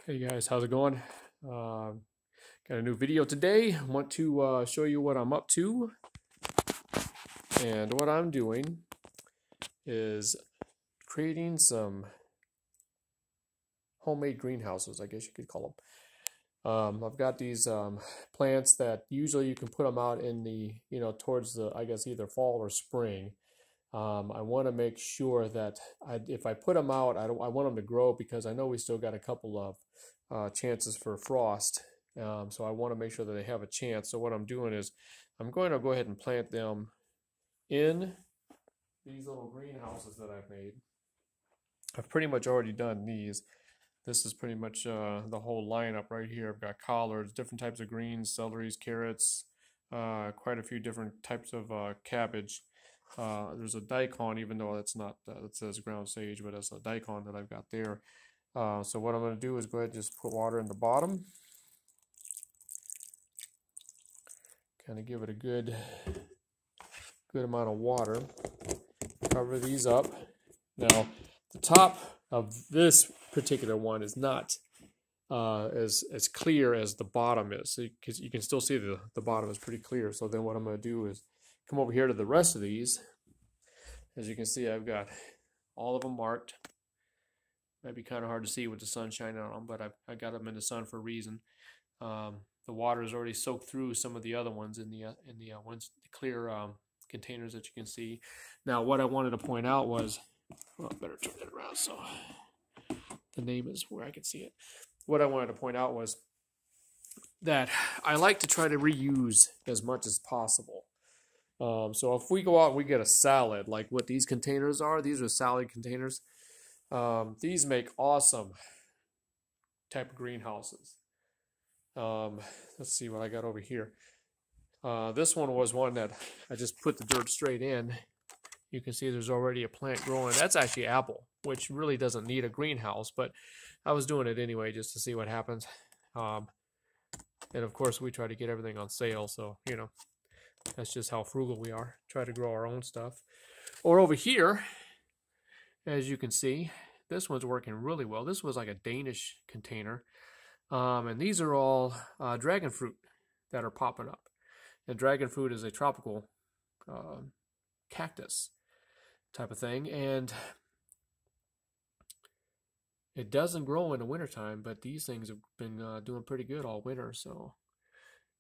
Hey guys, how's it going? Got a new video today. Want to show you what I'm up to. And what I'm doing is creating some homemade greenhouses, I guess you could call them. I've got these plants that usually you can put them out in the, towards the, I guess, either fall or spring. I want to make sure that if I put them out, I want them to grow because I know we still got a couple of chances for frost. So I want to make sure that they have a chance. So what I'm doing is I'm going to go ahead and plant them in these little greenhouses that I've made. I've pretty much already done these. This is pretty much the whole lineup right here. I've got collards, different types of greens, celeries, carrots, quite a few different types of cabbage. There's a daikon, even though that's not, it says ground sage, but it's a daikon that I've got there. So what I'm going to do is go ahead and just put water in the bottom. Kind of give it a good amount of water. Cover these up. Now, the top of this particular one is not as clear as the bottom is, because you can still see the bottom is pretty clear. So then what I'm going to do is come over here to the rest of these. As you can see, I've got all of them marked. Might be kind of hard to see with the sun shining on them, but I got them in the sun for a reason. The water is already soaked through some of the other ones in the ones, the clear containers that you can see. Now, what I wanted to point out was, well, I better turn it around so the name is where I can see it. What I wanted to point out was that I like to try to reuse as much as possible. So if we go out and we get a salad, like what these containers are, these are salad containers. These make awesome type of greenhouses. Let's see what I got over here. This one was one that I just put the dirt straight in. You can see there's already a plant growing. That's actually apple, which really doesn't need a greenhouse, but I was doing it anyway just to see what happens. And of course we try to get everything on sale, so that's just how frugal we are. Try to grow our own stuff. Or over here, as you can see, this one's working really well. This was like a Danish container. And these are all dragon fruit that are popping up. And dragon fruit is a tropical cactus type of thing. And it doesn't grow in the wintertime, but these things have been doing pretty good all winter. So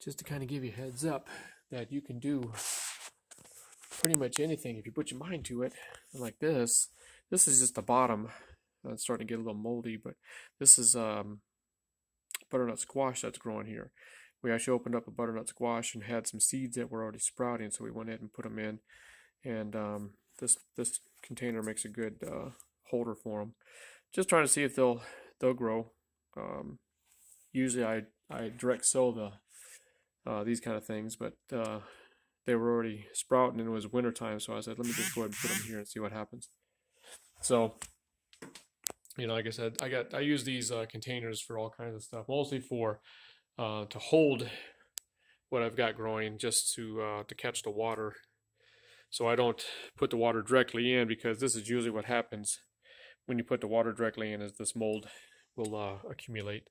just to kind of give you a heads up that you can do pretty much anything if you put your mind to it. And like this is just the bottom. It's starting to get a little moldy, but this is butternut squash that's growing here. We actually opened up a butternut squash and had some seeds that were already sprouting, so we went ahead and put them in. And this container makes a good holder for them. Just trying to see if they'll grow. Usually I direct sow these kind of things, but they were already sprouting and it was winter time, so I said, let me just go ahead and put them here and see what happens. So, like I said, I use these containers for all kinds of stuff, mostly for to hold what I've got growing, just to catch the water. So I don't put the water directly in, because this is usually what happens when you put the water directly in, is this mold will accumulate.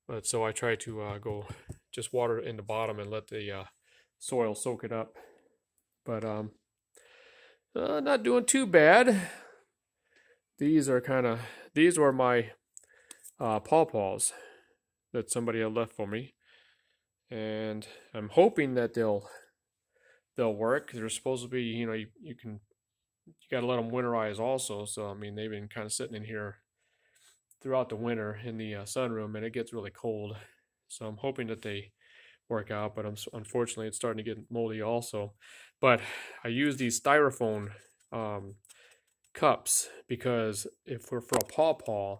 But so I try to go just water in the bottom and let the soil soak it up. But not doing too bad. These were my pawpaws that somebody had left for me, and I'm hoping that they'll work. They're supposed to be, you got to let them winterize also. So I mean, they've been kind of sitting in here throughout the winter in the sunroom, and it gets really cold. So I'm hoping that they work out, but unfortunately it's starting to get moldy also. But I use these styrofoam cups, because for a pawpaw,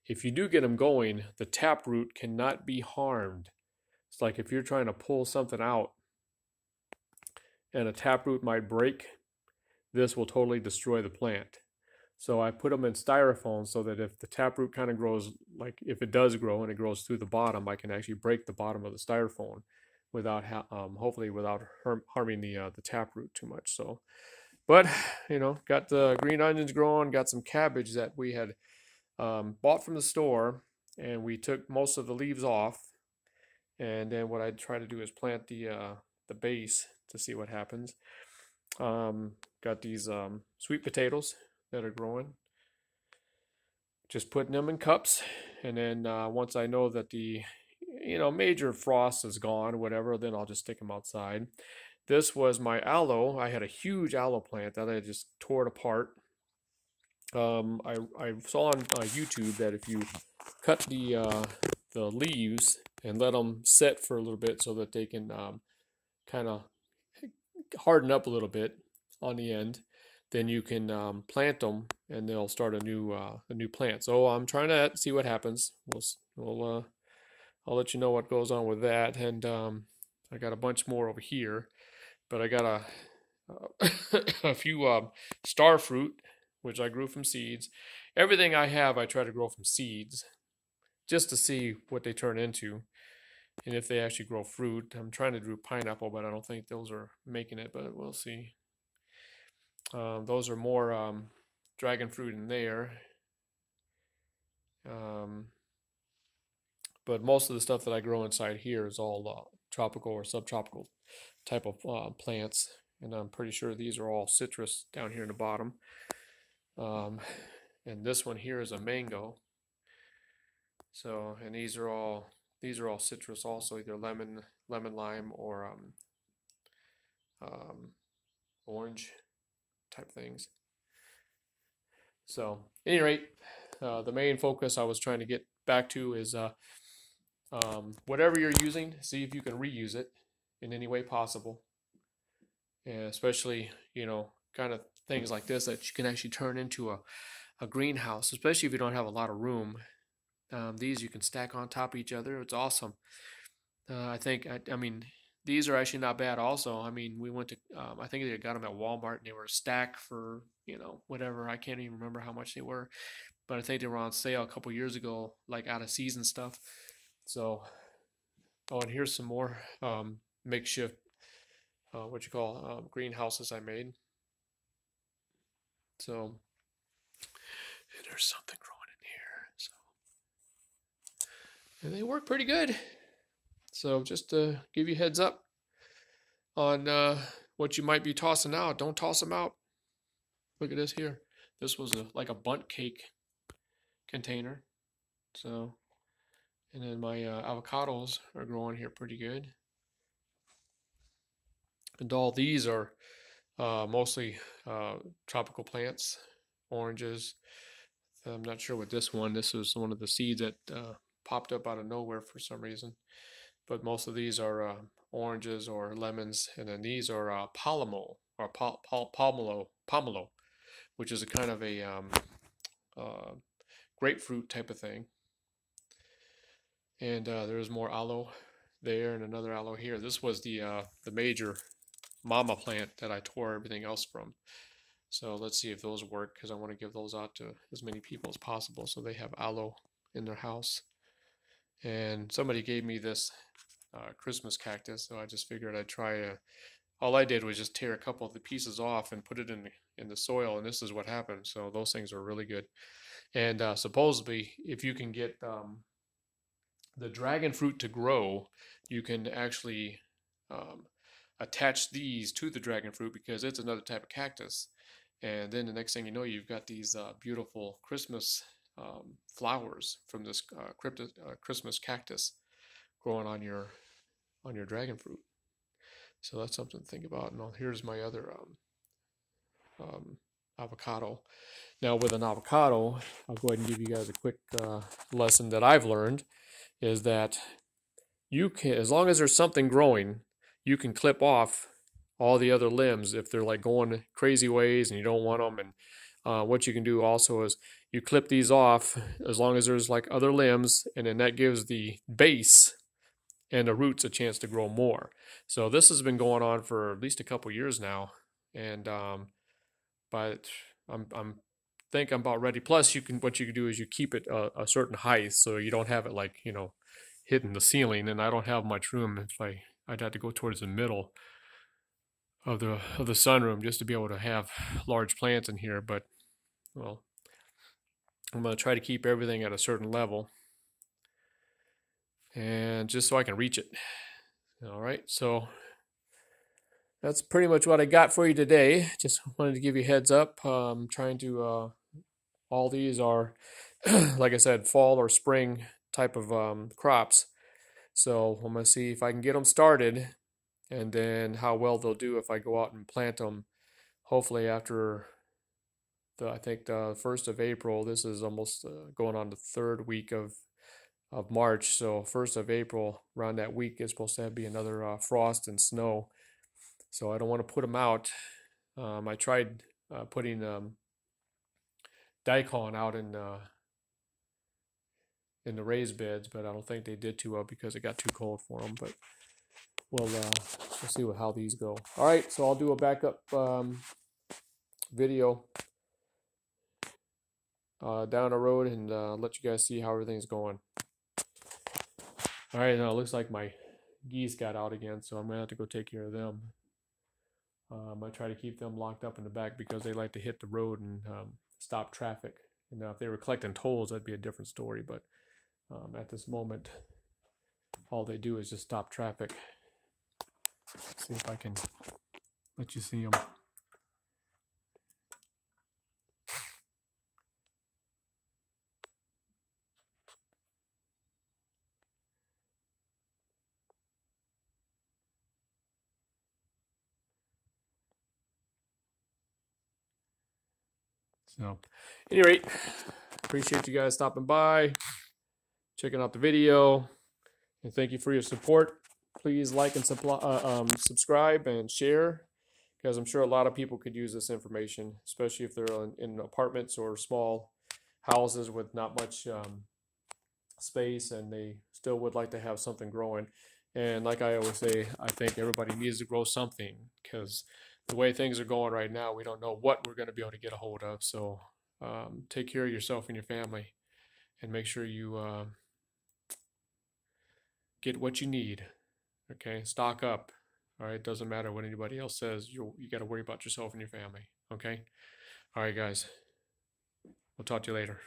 if you do get them going, the taproot cannot be harmed. It's like if you're trying to pull something out and a taproot might break, this will totally destroy the plant. So I put them in styrofoam so that if the taproot kind of grows, like if it does grow and it grows through the bottom, I can actually break the bottom of the styrofoam without hopefully without harming the taproot too much. So, but got the green onions growing, got some cabbage that we had bought from the store and we took most of the leaves off. And then what I try to do is plant the base to see what happens. Got these sweet potatoes that are growing. Just putting them in cups, and then once I know that the major frost is gone, whatever, then I'll just stick them outside. This was my aloe. I had a huge aloe plant that I just tore it apart. I saw on YouTube that if you cut the leaves and let them set for a little bit so that they can kind of harden up a little bit on the end, then you can plant them and they'll start a new plant. So I'm trying to see what happens. I'll let you know what goes on with that. And I got a bunch more over here, but I got a few star fruit, which I grew from seeds. Everything I have, I try to grow from seeds just to see what they turn into and if they actually grow fruit. I'm trying to do pineapple, but I don't think those are making it, but we'll see. Those are more dragon fruit in there. But most of the stuff that I grow inside here is all tropical or subtropical type of plants. And I'm pretty sure these are all citrus down here in the bottom. And this one here is a mango. So, and these are all citrus also, either lemon, lime, or orange type things. So, at any rate, the main focus I was trying to get back to is whatever you're using, see if you can reuse it in any way possible. And especially, kind of things like this that you can actually turn into a greenhouse, especially if you don't have a lot of room. These you can stack on top of each other. It's awesome. I mean, these are actually not bad also. I mean, we went to, I think they got them at Walmart and they were stacked for, whatever. I can't even remember how much they were, but I think they were on sale a couple years ago, like out of season stuff. So, oh, and here's some more makeshift, greenhouses I made. So, and there's something growing in here. So, and they work pretty good. So just to give you heads up on what you might be tossing out, don't toss them out. Look at this here. This was like a bundt cake container. So, and then my avocados are growing here pretty good. And all these are mostly tropical plants, oranges. I'm not sure what this one. This is one of the seeds that popped up out of nowhere for some reason. But most of these are oranges or lemons, and then these are pomelo, which is a kind of a grapefruit type of thing. And there's more aloe there, and another aloe here. This was the major mama plant that I tore everything else from. So let's see if those work, because I want to give those out to as many people as possible so they have aloe in their house. And somebody gave me this Christmas cactus, so I just figured I'd try. All I did was just tear a couple of the pieces off and put it in the soil, and this is what happened. So those things are really good. And supposedly, if you can get the dragon fruit to grow, you can actually attach these to the dragon fruit because it's another type of cactus. And then the next thing you know, you've got these beautiful Christmas flowers from this Christmas cactus growing on your dragon fruit. So that's something to think about. And here's my other avocado. Now with an avocado, I'll go ahead and give you guys a quick lesson that I've learned is that you can, as long as there's something growing, you can clip off all the other limbs if they're like going crazy ways and you don't want them. And what you can do also is you clip these off as long as there's like other limbs, and then that gives the base and the roots a chance to grow more. So this has been going on for at least a couple years now, and but I'm think I'm about ready. Plus, what you can do is you keep it a certain height so you don't have it like hitting the ceiling. And I don't have much room. If I'd have to go towards the middle of the sunroom just to be able to have large plants in here. But well, I'm going to try to keep everything at a certain level. and just so I can reach it. All right, so that's pretty much what I got for you today. Just wanted to give you a heads up. Trying to, all these are, like I said, fall or spring type of crops. So I'm going to see if I can get them started and then how well they'll do if I go out and plant them. Hopefully after I think the 1st of April. This is almost going on the 3rd week of March. So 1st of April, around that week, is supposed to be another frost and snow. So I don't want to put them out. I tried putting daikon out in the raised beds, but I don't think they did too well because it got too cold for them. But we'll see how these go. All right, so I'll do a backup video down the road and let you guys see how everything's going. All right, now it looks like my geese got out again, so I'm gonna have to go take care of them. I try to keep them locked up in the back because they like to hit the road and stop traffic. And if they were collecting tolls, that'd be a different story. But at this moment, all they do is just stop traffic. Let's see if I can let you see them. So, at any rate, appreciate you guys stopping by, checking out the video, and thank you for your support. Please like and subscribe and share, because I'm sure a lot of people could use this information, especially if they're in apartments or small houses with not much space and they still would like to have something growing. And like I always say, I think everybody needs to grow something, because the way things are going right now, we don't know what we're going to be able to get a hold of. So take care of yourself and your family, and make sure you get what you need. Okay, stock up. All right, doesn't matter what anybody else says. You got to worry about yourself and your family. Okay, all right, guys. We'll talk to you later.